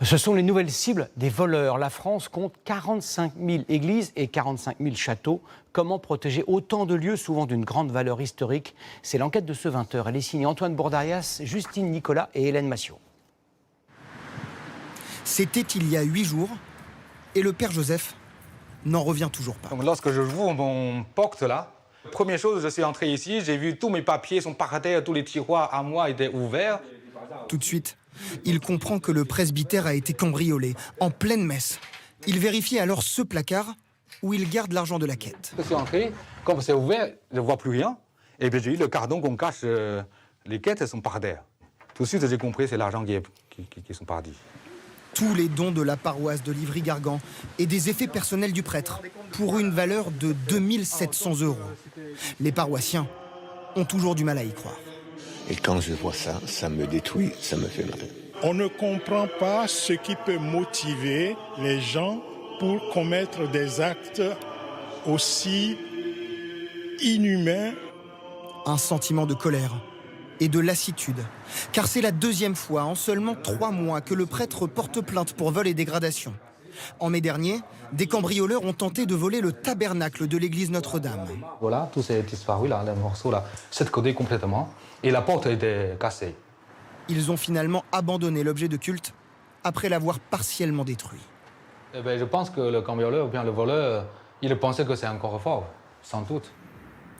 Ce sont les nouvelles cibles des voleurs. La France compte 45 000 églises et 45 000 châteaux. Comment protéger autant de lieux, souvent d'une grande valeur historique? C'est l'enquête de ce 20h. Elle est signée Antoine Bourdarias, Justine Nicolas et Hélène Massiot. C'était il y a 8 jours et le père Joseph n'en revient toujours pas. Donc, lorsque je ouvre mon porte là, première chose, je suis entré ici, j'ai vu tous mes papiers sont par terre, tous les tiroirs à moi étaient ouverts. Tout de suite, il comprend que le presbytère a été cambriolé en pleine messe. Il vérifie alors ce placard où il garde l'argent de la quête. Je suis entré, comme c'est ouvert, je ne vois plus rien. Et puis j'ai eu le cardon qu'on cache, les quêtes, elles sont par terre. Tout de suite, j'ai compris, c'est l'argent qui sont partis. Tous les dons de la paroisse de Livry-Gargan et des effets personnels du prêtre, pour une valeur de 2 700 €. Les paroissiens ont toujours du mal à y croire. Et quand je vois ça, ça me détruit, ça me fait mal. On ne comprend pas ce qui peut motiver les gens pour commettre des actes aussi inhumains. Un sentiment de colère et de lassitude, car c'est la deuxième fois en seulement 3 mois que le prêtre porte plainte pour vol et dégradation. En mai dernier, des cambrioleurs ont tenté de voler le tabernacle de l'église Notre-Dame. Voilà, tout s'est disparu là, les morceaux là, c'est codé complètement. Et la porte était cassée. Ils ont finalement abandonné l'objet de culte après l'avoir partiellement détruit. Eh bien, je pense que le cambrioleur ou bien le voleur, il pensait que c'est encore fort, sans doute.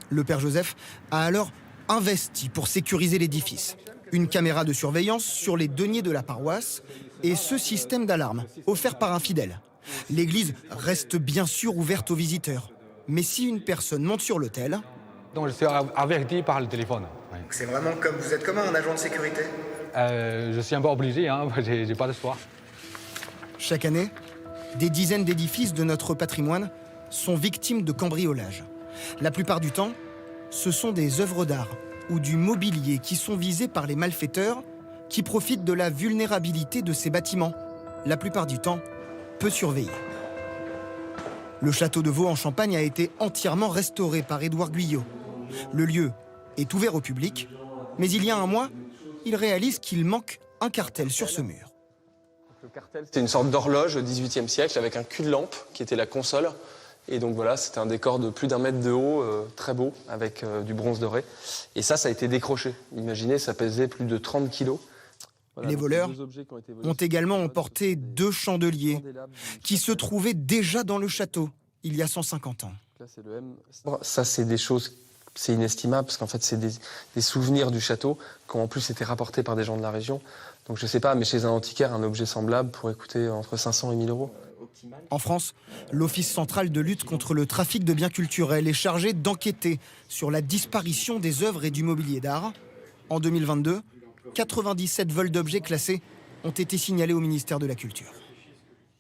Le père Joseph a alors investi pour sécuriser l'édifice. Une caméra de surveillance sur les deniers de la paroisse et ce système d'alarme offert par un fidèle. L'église reste bien sûr ouverte aux visiteurs. Mais si une personne monte sur l'autel... Donc je suis averti par le téléphone. Oui. C'est vraiment comme vous êtes comme un agent de sécurité? Je suis un peu obligé, hein, j'ai pas de choix. Chaque année, des dizaines d'édifices de notre patrimoine sont victimes de cambriolage. La plupart du temps, ce sont des œuvres d'art ou du mobilier qui sont visés par les malfaiteurs qui profitent de la vulnérabilité de ces bâtiments, la plupart du temps peu surveillés. Le château de Vaux en Champagne a été entièrement restauré par Édouard Guyot. Le lieu est ouvert au public, mais il y a un mois, il réalise qu'il manque un cartel sur ce mur. Le cartel, c'était une sorte d'horloge au XVIIIe siècle avec un cul-de-lampe qui était la console. Et donc voilà, c'était un décor de plus d'1 mètre de haut, très beau, avec du bronze doré. Et ça a été décroché. Imaginez, ça pesait plus de 30 kilos. Voilà, les voleurs ont également emporté 2 chandeliers qui se trouvaient déjà dans le château il y a 150 ans. Ça, c'est des choses, c'est inestimable, parce qu'en fait, c'est des souvenirs du château qui ont en plus été rapportés par des gens de la région. Donc je sais pas, mais chez un antiquaire, un objet semblable pourrait coûter entre 500 et 1000 €. En France, l'Office central de lutte contre le trafic de biens culturels est chargé d'enquêter sur la disparition des œuvres et du mobilier d'art. En 2022, 97 vols d'objets classés ont été signalés au ministère de la Culture.